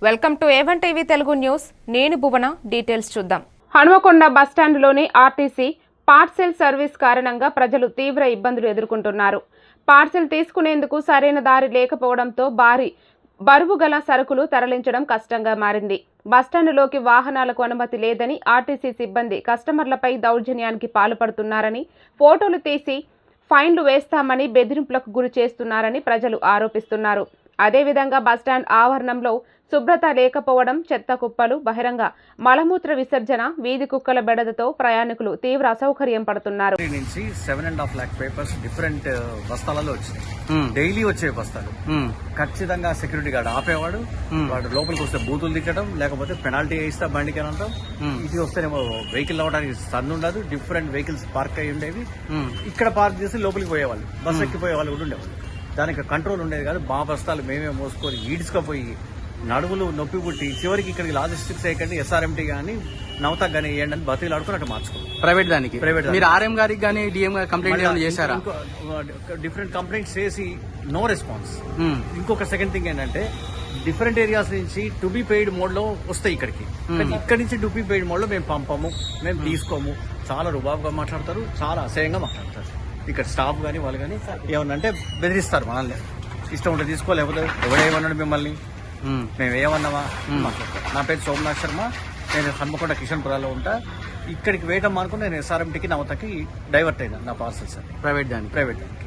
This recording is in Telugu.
Welcome to A1 TV Telugu news. నేను భువన. డీటెయిల్స్ చూద్దాం. హనుమకొండ బస్టాండ్లోని ఆర్టీసీ పార్సెల్ సర్వీస్ కారణంగా ప్రజలు తీవ్ర ఇబ్బందులు ఎదుర్కొంటున్నారు. పార్సెల్ తీసుకునేందుకు సరైన దారి లేకపోవడంతో బరువు గల సరుకులు తరలించడం కష్టంగా మారింది. బస్టాండ్లోకి వాహనాలకు అనుమతి లేదని ఆర్టీసీ సిబ్బంది కస్టమర్లపై దౌర్జన్యానికి పాల్పడుతున్నారని, ఫోటోలు తీసి ఫైన్లు వేస్తామని బెదిరింపులకు గురి చేస్తున్నారని ప్రజలు ఆరోపిస్తున్నారు. అదేవిధంగా బస్టాండ్ ఆవరణంలో శుభ్రత లేకపోవడం, చెత్త కుప్పలు, బహిరంగ మలమూత్ర విసర్జన, వీధి కుక్కల బెడదతో ప్రయాణికులు తీవ్ర అసౌకర్యం పడుతున్నారు. నుంచి 7.5 lakh పేపర్స్ డిఫరెంట్ బస్తాలలో వచ్చినాయి. డైలీ వచ్చే బస్తాలు ఖచ్చితంగా సెక్యూరిటీ గార్డ్ ఆపేవాడు. వాడు లోపలికి వస్తే బూతులు తిట్టడం, లేకపోతే పెనాల్టీ వేయిస్తా బండికి అని అంటాం. ఇది వస్తేనేమో వెహికల్ అవ్వడానికి సందు ఉండదు. డిఫరెంట్ వెహికల్స్ పార్క్ అయ్యి ఉండేవి. ఇక్కడ పార్క్ చేసి లోపలికి పోయేవాళ్ళు, బస్ ఎక్కిపోయే వాళ్ళు కూడా ఉండేవాళ్ళు. దానికి కంట్రోల్ ఉండేది కాదు. మా బస్తాలు మేమే మోసుకొని ఈడ్చుకపోయి నడుములు నొప్పి పుట్టి చివరికి ఇక్కడికి లాజిస్టిక్స్ వేయకండి, SRMT కానీ నవతకు కానీ వేయండి అని బతీలు ఆడుకుని అటు మార్చుకోండి. ప్రైవేట్ మీరు ఆర్ఎం గారికి కానీ డిఎం గారికి కంప్లైంట్ చేశారా? డిఫరెంట్ కంప్లైంట్స్ చేసి నో రెస్పాన్స్. ఇంకొక సెకండ్ థింగ్ ఏంటంటే, డిఫరెంట్ ఏరియాస్ నుంచి టు బి పెయిడ్ మోడ్ లో వస్తాయి ఇక్కడికి. ఇక్కడి నుంచి టు బి పెయిడ్ మోడ్ లో మేము పంపము, మేము తీసుకోము. చాలా రుబాబుగా మాట్లాడతారు, చాలా అసహ్యంగా మాట్లాడతారు. ఇక్కడ స్టాఫ్ కానీ వాళ్ళు కానీ ఏమన్నంటే బెదిరిస్తారు మనల్ని. ఇష్టం ఉంటే తీసుకో, లేకపోతే ఎవడేమన్నాడు మిమ్మల్ని, మేము ఏమన్నామా మాట్లాడతారు. నా పేరు సోమనాథ్ శర్మ. నేను హన్మకొండ కిషన్పురాలో ఉంటా. ఇక్కడికి వేయటం అనుకుని నేను SRMTకి నవతకి డైవర్ట్ అయినా నా పార్సల్స్ ప్రైవేట్ దానికి.